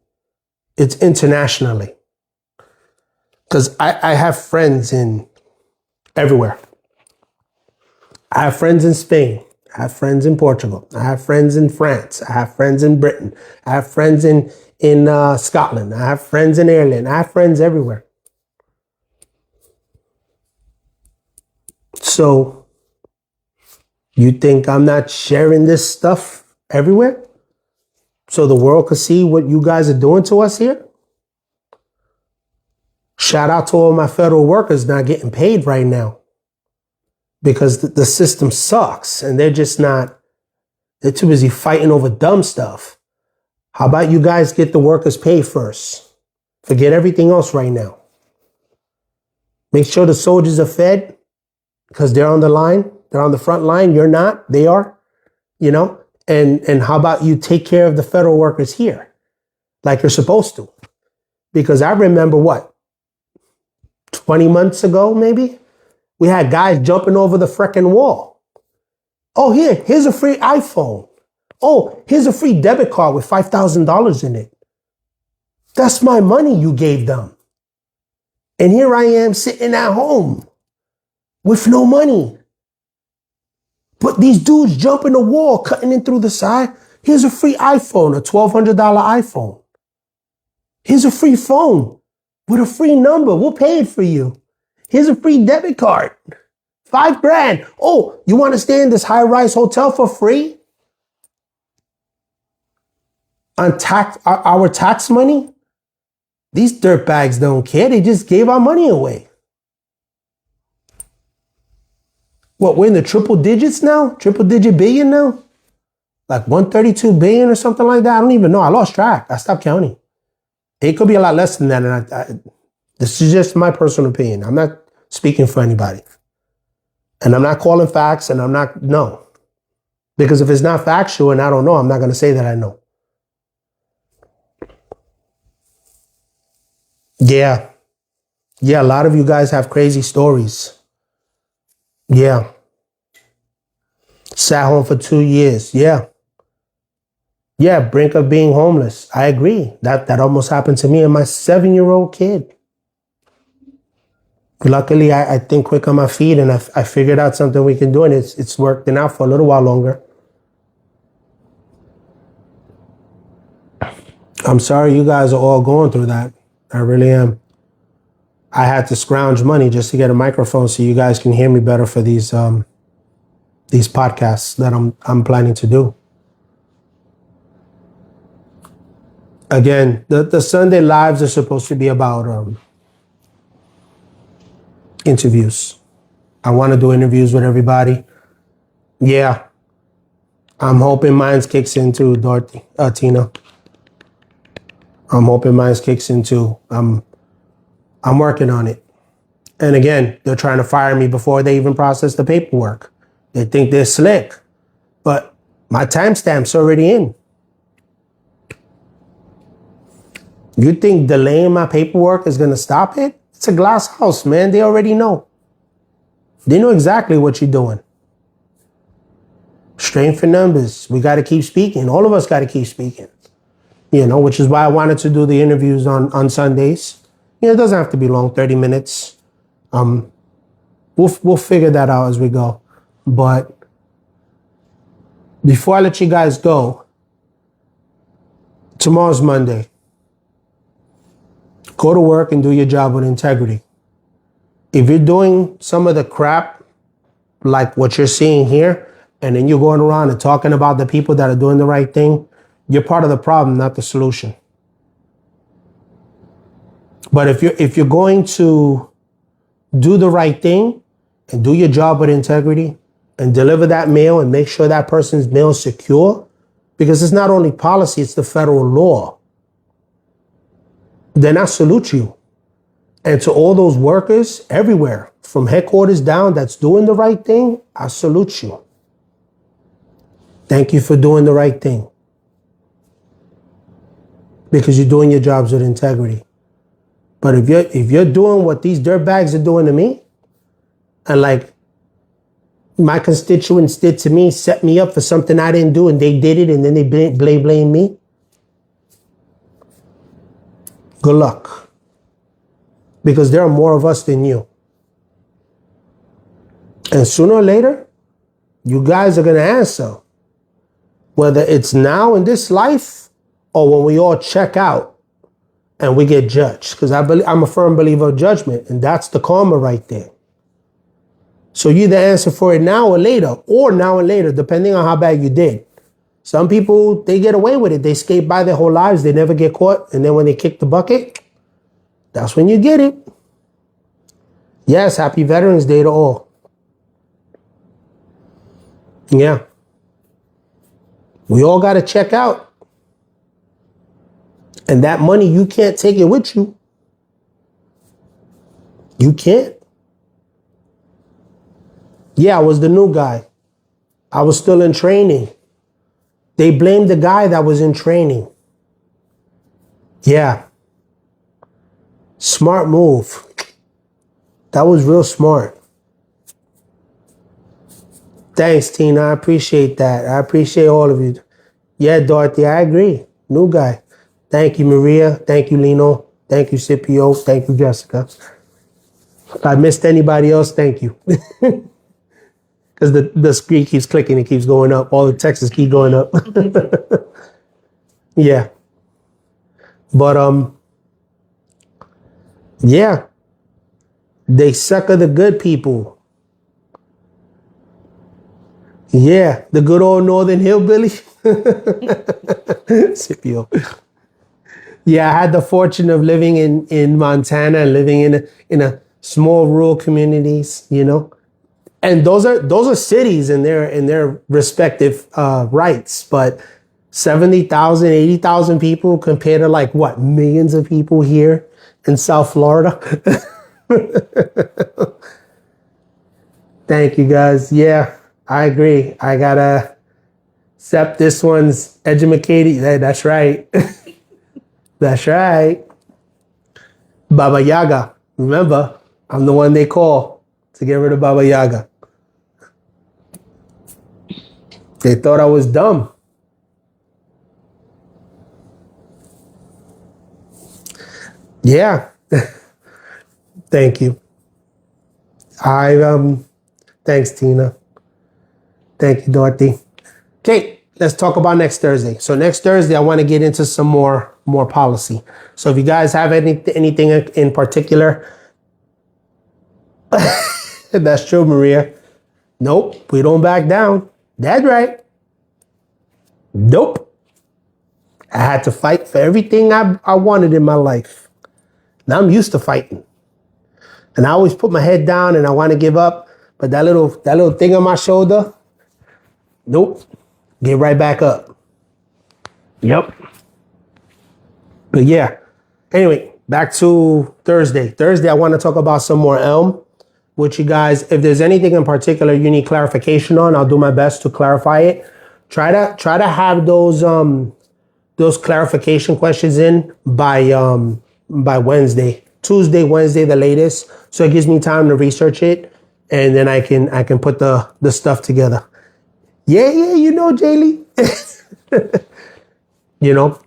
It's internationally. Because I have friends in everywhere. I have friends in Spain. I have friends in Portugal. I have friends in France. I have friends in Britain. I have friends in Scotland. I have friends in Ireland. I have friends everywhere. So, you think I'm not sharing this stuff everywhere? So the world could see what you guys are doing to us here? Shout out to all my federal workers not getting paid right now. Because the system sucks and they're too busy fighting over dumb stuff. How about you guys get the workers paid first? Forget everything else right now. Make sure the soldiers are fed because they're on the line. They're on the front line. You're not. They are. And how about you take care of the federal workers here like you're supposed to? Because I remember 20 months ago, maybe? We had guys jumping over the frickin' wall. Oh, here's a free iPhone. Oh, here's a free debit card with $5,000 in it. That's my money you gave them. And here I am sitting at home with no money. But these dudes jumping the wall, cutting in through the side. Here's a free iPhone, a $1,200 iPhone. Here's a free phone with a free number. We'll pay it for you. Here's a free debit card. $5,000. Oh, you want to stay in this high-rise hotel for free? On our tax money? These dirtbags don't care. They just gave our money away. What, we're in the triple digits now? Triple digit billion now? Like 132 billion or something like that? I don't even know. I lost track. I stopped counting. It could be a lot less than that. And this is just my personal opinion. I'm not speaking for anybody. And I'm not calling facts and no. Because if it's not factual and I don't know, I'm not going to say that I know. Yeah. Yeah, a lot of you guys have crazy stories. Yeah. Sat home for 2 years. Yeah. Yeah, brink of being homeless. I agree. That almost happened to me and my 7-year-old kid. Luckily, I think quick on my feet and I figured out something we can do and it's working out for a little while longer. I'm sorry you guys are all going through that. I really am. I had to scrounge money just to get a microphone so you guys can hear me better for these podcasts that I'm planning to do. Again, the Sunday lives are supposed to be about interviews. I want to do interviews with everybody. Yeah. I'm hoping mine kicks in too, Tina. I'm hoping mine kicks in too. I'm working on it. And again, they're trying to fire me before they even process the paperwork. They think they're slick. But my timestamp's already in. You think delaying my paperwork is going to stop it? It's a glass house, man. They already know. They know exactly what you're doing. Strength in numbers. We got to keep speaking. All of us got to keep speaking. Which is why I wanted to do the interviews on Sundays. It doesn't have to be long, 30 minutes. We'll figure that out as we go. But before I let you guys go, tomorrow's Monday. Go to work and do your job with integrity. If you're doing some of the crap like what you're seeing here, and then you're going around and talking about the people that are doing the right thing, you're part of the problem, not the solution. But if you're going to do the right thing and do your job with integrity and deliver that mail and make sure that person's mail is secure, because it's not only policy, it's the federal law, then I salute you. And to all those workers everywhere, from headquarters down, that's doing the right thing, I salute you. Thank you for doing the right thing. Because you're doing your jobs with integrity. But if you're doing what these dirtbags are doing to me, and like my constituents did to me, set me up for something I didn't do, and they did it, and then they blame me, good luck. Because there are more of us than you. And sooner or later, you guys are going to answer. Whether it's now in this life or when we all check out and we get judged. Because I'm a firm believer of judgment, and that's the karma right there. So you either answer for it now or now and later, depending on how bad you did. Some people, they get away with it. They skate by their whole lives. They never get caught. And then when they kick the bucket, that's when you get it. Yes, happy Veterans Day to all. Yeah. We all got to check out. And that money, you can't take it with you. You can't. Yeah, I was the new guy. I was still in training. They blamed the guy that was in training. Yeah. Smart move. That was real smart. Thanks, Tina. I appreciate that. I appreciate all of you. Yeah, Dorothy, I agree. New guy. Thank you, Maria. Thank you, Lino. Thank you, Scipio. Thank you, Jessica. If I missed anybody else, thank you. Because the screen keeps clicking. It keeps going up. All the texts keep going up. Yeah. But, yeah. They sucker the good people. Yeah, the good old Northern Hillbilly. Scipio. Yeah, I had the fortune of living in Montana and living in a small rural communities, And those are cities in their respective rights, but 70,000, 80,000 people compared to like what, millions of people here in South Florida. Thank you guys. Yeah, I agree. I gotta accept this one's educated. Hey, that's right. That's right. Baba Yaga. Remember, I'm the one they call to get rid of Baba Yaga. They thought I was dumb. Yeah. Thank you. Thanks, Tina. Thank you, Dorothy. Okay, let's talk about next Thursday. So next Thursday, I want to get into some more policy. So if you guys have anything in particular, that's true, Maria. Nope, we don't back down. That's right. Nope. I had to fight for everything I wanted in my life. Now I'm used to fighting. And I always put my head down and I want to give up. But that little thing on my shoulder, nope. Get right back up. Yep. But yeah. Anyway, back to Thursday. Thursday, I want to talk about some more Elm with you guys. If there's anything in particular you need clarification on, I'll do my best to clarify it. Try to have those those clarification questions in by Wednesday, Tuesday, Wednesday, the latest. So it gives me time to research it, and then I can put the stuff together. Yeah, you know, Jaylee. You know,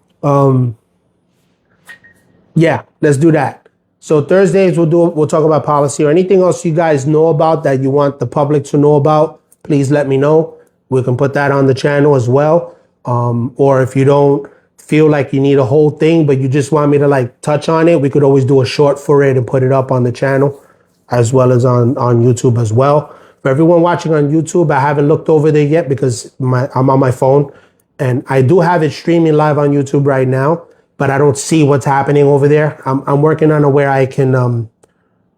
yeah, let's do that. So Thursdays we'll talk about policy or anything else you guys know about that you want the public to know about. Please let me know. We can put that on the channel as well. Or if you don't feel like you need a whole thing, but you just want me to like touch on it, we could always do a short for it and put it up on the channel as well as on YouTube as well. For everyone watching on YouTube, I haven't looked over there yet because I'm on my phone, and I do have it streaming live on YouTube right now, but I don't see what's happening over there. I'm working on a where I can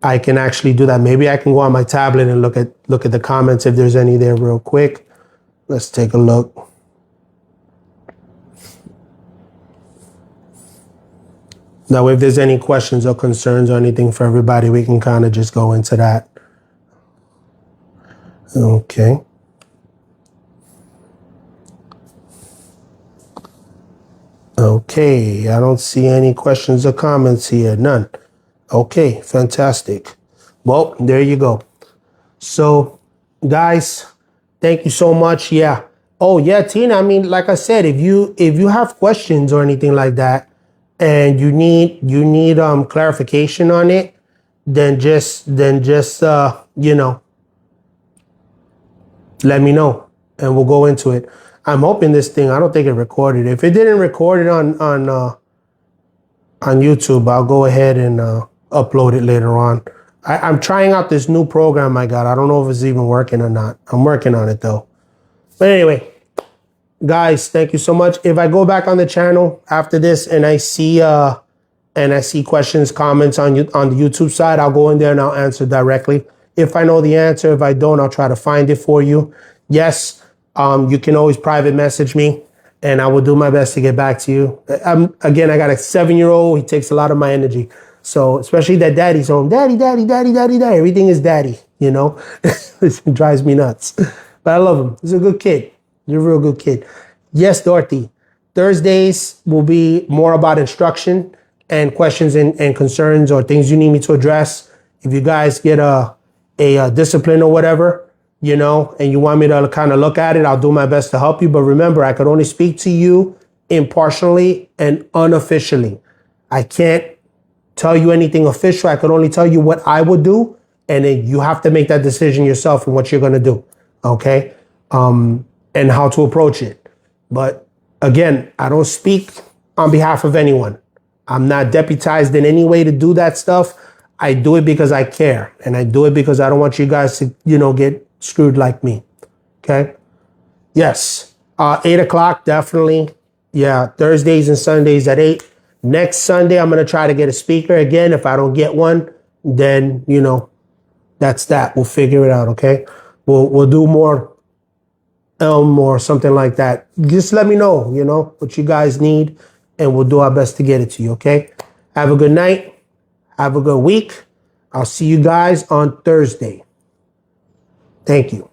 actually do that. Maybe I can go on my tablet and look at the comments if there's any there real quick. Let's take a look. Now, if there's any questions or concerns or anything for everybody, we can kind of just go into that. Okay. Okay, I don't see any questions or comments here. None. Okay, fantastic. Well, there you go. So, guys, thank you so much. Yeah. Oh, yeah, Tina. I mean, like I said, if you have questions or anything like that, and you need clarification on it, then just you know, let me know and we'll go into it. I'm hoping this thing, I don't think it recorded. If it didn't record it on YouTube, I'll go ahead and upload it later on. I'm trying out this new program I got. I don't know if it's even working or not. I'm working on it though. But anyway, guys, thank you so much. If I go back on the channel after this and I see questions, comments on the YouTube side, I'll go in there and I'll answer directly. If I know the answer, if I don't, I'll try to find it for you. Yes, you can always private message me and I will do my best to get back to you. Again, I got a 7-year-old. He takes a lot of my energy. So especially that daddy's home. Daddy. Everything is daddy, you know. It drives me nuts. But I love him. He's a good kid. You're a real good kid. Yes, Dorothy. Thursdays will be more about instruction and questions and concerns or things you need me to address. If you guys get a discipline or whatever, you know, and you want me to kind of look at it, I'll do my best to help you. But remember, I could only speak to you impartially and unofficially. I can't tell you anything official. I could only tell you what I would do. And then you have to make that decision yourself and what you're going to do. Okay. And how to approach it. But again, I don't speak on behalf of anyone. I'm not deputized in any way to do that stuff. I do it because I care. And I do it because I don't want you guys to, you know, get screwed like me. Okay. Yes. 8 o'clock, definitely. Yeah. Thursdays and Sundays at 8. Next Sunday, I'm going to try to get a speaker again. If I don't get one, then, you know, that's that. We'll figure it out. Okay. We'll do more or something like that. Just let me know, you know, what you guys need, and we'll do our best to get it to you, okay? Have a good night. Have a good week. I'll see you guys on Thursday. Thank you.